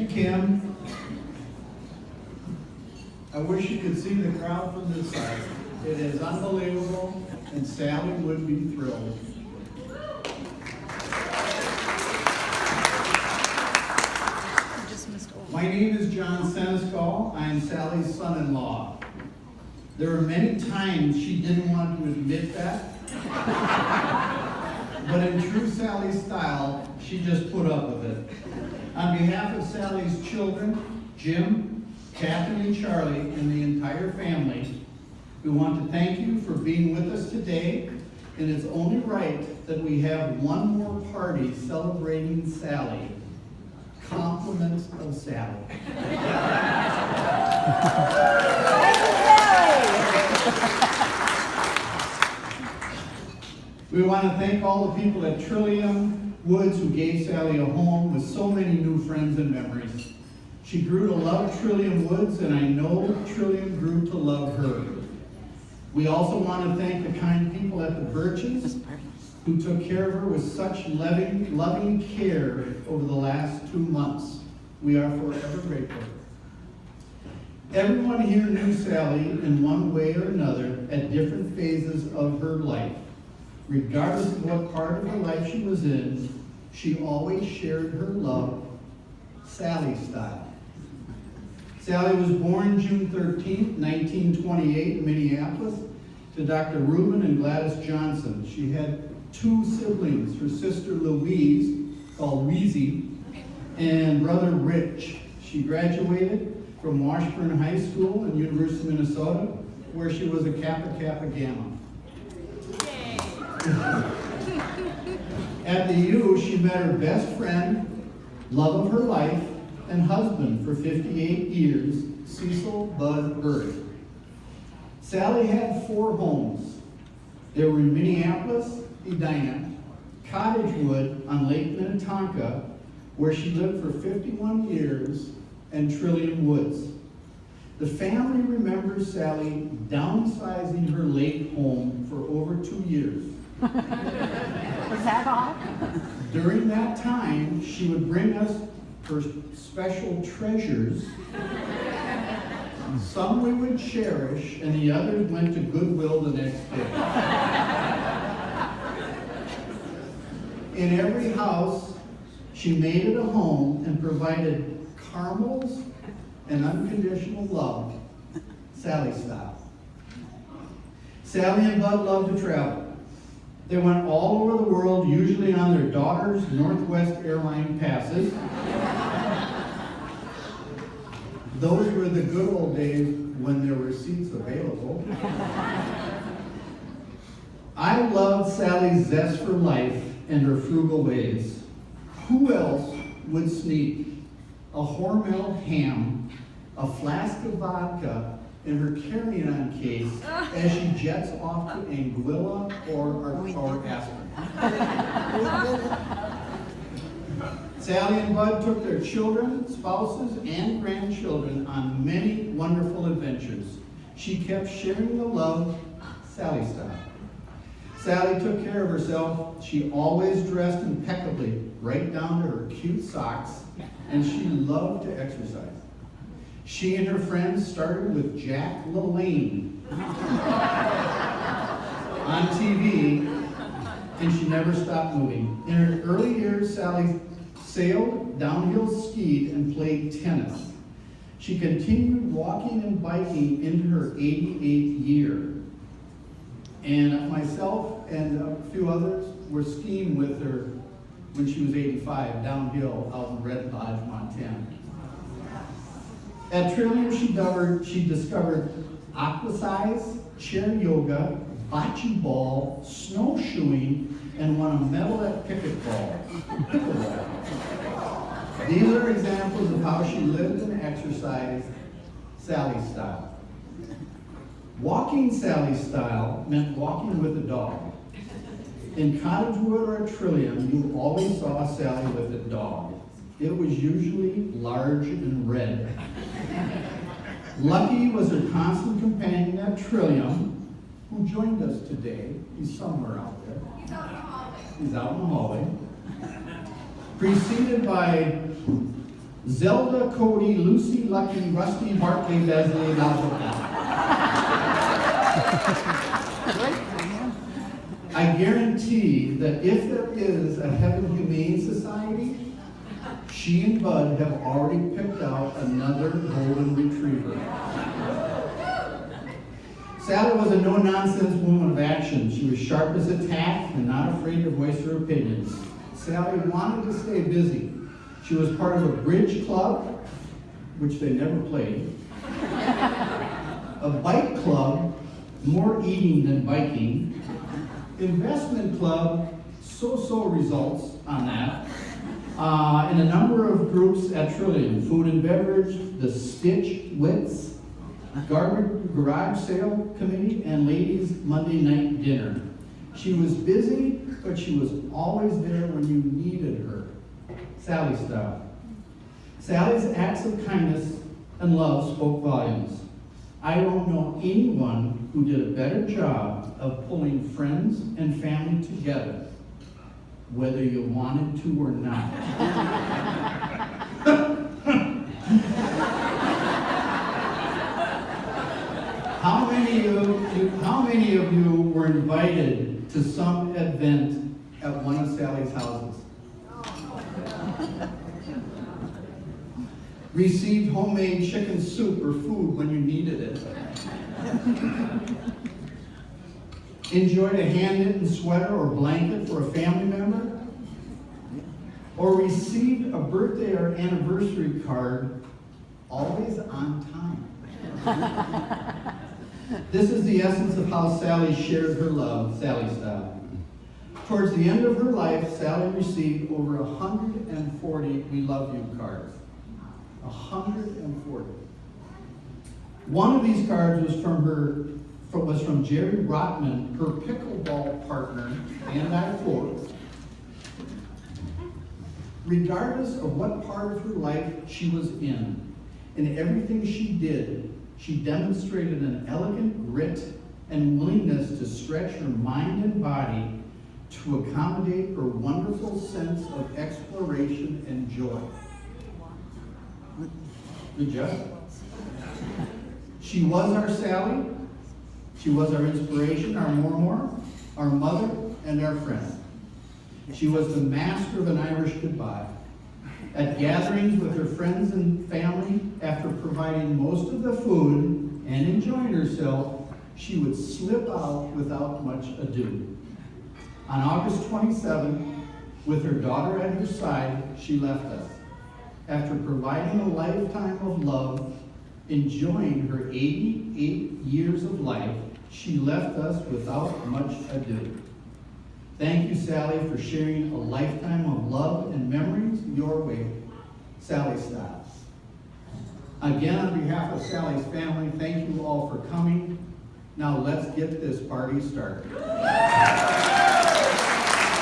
you, Kim. I wish you could see the crowd from this side. It is unbelievable, and Sally would be thrilled. My name is John Seneschal. I am Sally's son-in-law. There were many times she didn't want to admit that, but in true Sally style, she just put up with it. On behalf of Sally's children, Jim, Kathy, and Charlie, and the entire family, we want to thank you for being with us today, and it's only right that we have one more party celebrating Sally. Compliments of Sally. We want to thank all the people at Trillium Woods who gave Sally a home with so many new friends and memories. She grew to love Trillium Woods, and I know Trillium grew to love her. We also want to thank the kind people at the Birches who took care of her with such loving care over the last 2 months. We are forever grateful. Everyone here knew Sally in one way or another at different phases of her life. Regardless of what part of her life she was in, she always shared her love, Sally style. Sally was born June 13, 1928 in Minneapolis to Dr. Reuben and Gladys Johnson. She had 2 siblings, her sister Louise, called Weezy, and brother Rich. She graduated from Washburn High School and University of Minnesota, where she was a Kappa Kappa Gamma. At the U, she met her best friend, love of her life, and husband for 58 years, Cecil Bud Bird. Sally had 4 homes. They were in Minneapolis, Edina, Cottagewood on Lake Minnetonka, where she lived for 51 years, and Trillium Woods. The family remembers Sally downsizing her lake home for over 2 years. Was that all? During that time, she would bring us her special treasures. Some we would cherish, and the others went to Goodwill the next day. In every house, she made it a home and provided caramels and unconditional love, Sally style. Sally and Bud loved to travel. They went all over the world, usually on their daughter's Northwest Airline passes. Those were the good old days when there were seats available. I loved Sally's zest for life and her frugal ways. Who else would sneak a Hormel ham, a flask of vodka, in her carry-on case as she jets off to Anguilla or Aspen? Sally and Bud took their children, spouses, and grandchildren on many wonderful adventures. She kept sharing the love, Sally style. Sally took care of herself. She always dressed impeccably, right down to her cute socks, and she loved to exercise. She and her friends started with Jack LaLanne on TV, and she never stopped moving. In her early years, Sally sailed, downhill skied, and played tennis. She continued walking and biking into her 88th year. And myself and a few others were skiing with her when she was 85, downhill out in Red Lodge, Montana. At Trillium, she discovered aquasize, chair yoga, bocce ball, snowshoeing, and won a medal at pickleball. These are examples of how she lived and exercised Sally style. Walking Sally style meant walking with a dog. In Cottagewood or at Trillium, you always saw Sally with a dog. It was usually large and red. Lucky was her constant companion at Trillium, who joined us today. He's somewhere out there. He's out in the hallway. Preceded by Zelda, Cody, Lucy, Lucky, Rusty, Barkley, Leslie, Lazarus. I guarantee that if there is a Heaven Humane Society, she and Bud have already picked out another golden retriever. Sally was a no-nonsense woman of action. She was sharp as a tack and not afraid to voice her opinions. Sally wanted to stay busy. She was part of a bridge club, which they never played, a bike club, more eating than biking, investment club, so-so results on that, and a number of groups at Trillium, food and beverage, the Stitch Wits, garage sale committee, and ladies' Monday night dinner. She was busy, but she was always there when you needed her. Sally style. Sally's acts of kindness and love spoke volumes. I don't know anyone who did a better job of pulling friends and family together, whether you wanted to or not. How many of you were invited to some event at one of Sally's houses? Received homemade chicken soup or food when you needed it? Enjoyed a hand-knitted sweater or blanket for a family member? Or received a birthday or anniversary card always on time? This is the essence of how Sally shared her love, Sally style. Towards the end of her life, Sally received over 140 "We love you" cards. 140. One of these cards was from Jerry Rotman, her pickleball partner, and I quote, "Regardless of what part of her life she was in everything she did, she demonstrated an elegant grit and willingness to stretch her mind and body to accommodate her wonderful sense of exploration and joy." Good job. She was our Sally. She was our inspiration, our Mor Mor, our mother, and our friend. She was the master of an Irish goodbye. At gatherings with her friends and family, after providing most of the food and enjoying herself, she would slip out without much ado. On August 27th, with her daughter at her side, she left us. After providing a lifetime of love, enjoying her 88 years of life, she left us without much ado. Thank you, Sally, for sharing a lifetime of love and memories your way. Sally style. Again, on behalf of Sally's family, thank you all for coming. Now let's get this party started.